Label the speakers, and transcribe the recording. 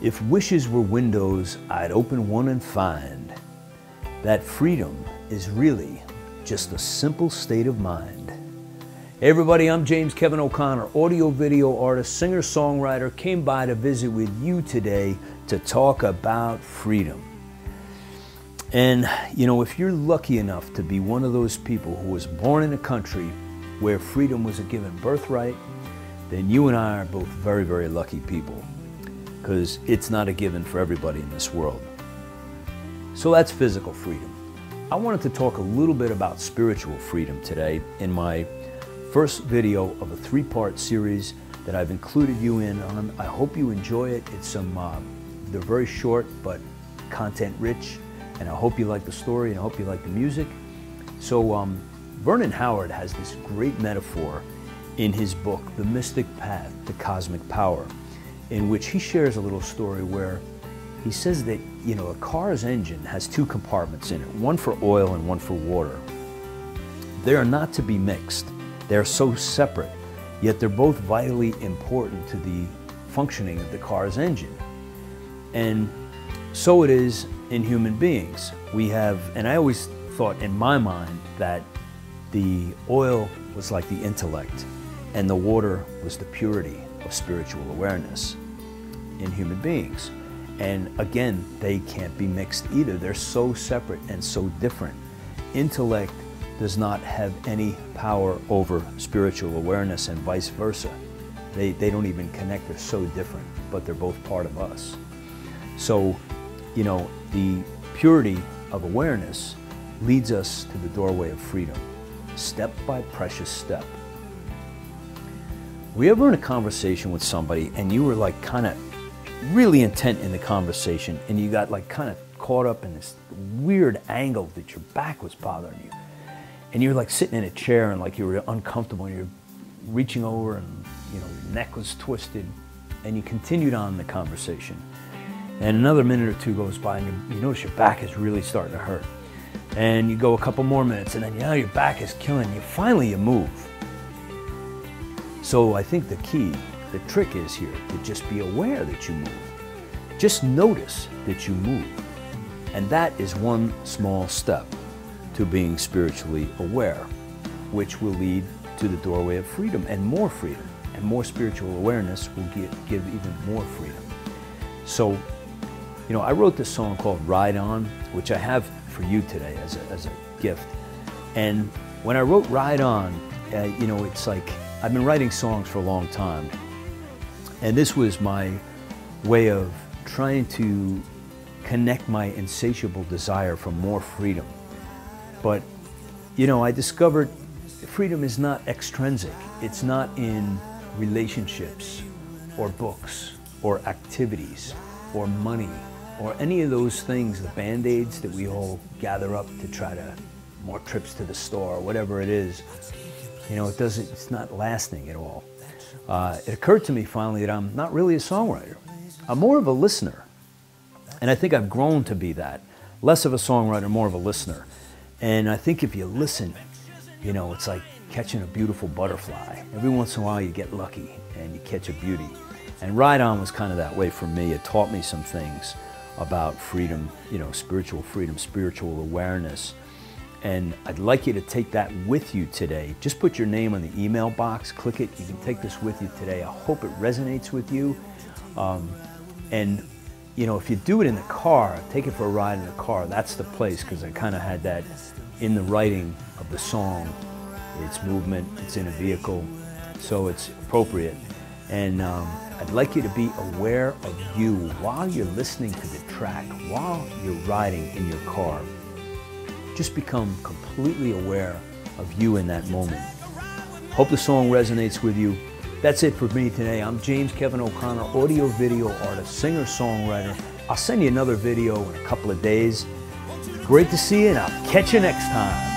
Speaker 1: If wishes were windows, I'd open one and find that freedom is really just a simple state of mind. Hey everybody, I'm James Kevin O'Connor, audio-video artist, singer-songwriter, came by to visit with you today to talk about freedom. And you know, if you're lucky enough to be one of those people who was born in a country where freedom was a given birthright, then you and I are both very, very lucky people, because it's not a given for everybody in this world. So that's physical freedom. I wanted to talk a little bit about spiritual freedom today in my first video of a three-part series that I've included you in on. I hope you enjoy it. It's they're very short but content rich, and I hope you like the story and I hope you like the music. So Vernon Howard has this great metaphor in his book, The Mystic Path to Cosmic Power, in which he shares a little story where he says that, you know, a car's engine has two compartments in it, one for oil and one for water. They are not to be mixed. They're so separate, yet they're both vitally important to the functioning of the car's engine. And so it is in human beings. We have, and I always thought in my mind that the oil was like the intellect and the water was the purity of spiritual awareness in human beings. And again, they can't be mixed either. They're so separate and so different. Intellect does not have any power over spiritual awareness and vice versa. They don't even connect. They're so different, but they're both part of us. So, you know, the purity of awareness leads us to the doorway of freedom, step by precious step. Were you ever in a conversation with somebody and you were like kind of really intent in the conversation and you got like kind of caught up in this weird angle that your back was bothering you, and you're like sitting in a chair and like you were uncomfortable and you're reaching over and, you know, your neck was twisted, and you continued on the conversation, and another minute or two goes by and you notice your back is really starting to hurt, and you go a couple more minutes and then now your back is killing you. Finally you move. So I think the key, the trick is here to just be aware that you move. Just notice that you move. And that is one small step to being spiritually aware, which will lead to the doorway of freedom and more freedom. And more spiritual awareness will give even more freedom. So, you know, I wrote this song called Ride On, which I have for you today as a gift. And when I wrote Ride On, you know, it's like, I've been writing songs for a long time, and this was my way of trying to connect my insatiable desire for more freedom. But, you know, I discovered freedom is not extrinsic. It's not in relationships or books or activities or money or any of those things, the band-aids that we all gather up to try to, more trips to the store, whatever it is. You know, it's not lasting at all. It occurred to me finally that I'm not really a songwriter. I'm more of a listener. And I think I've grown to be that. Less of a songwriter, more of a listener. And I think if you listen, you know, it's like catching a beautiful butterfly. Every once in a while you get lucky and you catch a beauty. And Ride On was kind of that way for me. It taught me some things about freedom, you know, spiritual freedom, spiritual awareness. And I'd like you to take that with you today. Just put your name on the email box, click it. You can take this with you today. I hope it resonates with you. And you know, if you do it in the car, take it for a ride in the car. That's the place, because I kind of had that in the writing of the song. It's movement, it's in a vehicle, so it's appropriate. And I'd like you to be aware of you while you're listening to the track, while you're riding in your car. Just become completely aware of you in that moment. Hope the song resonates with you. That's it for me today. I'm James Kevin O'Connor, audio-video artist, singer-songwriter. I'll send you another video in a couple of days. Great to see you, and I'll catch you next time.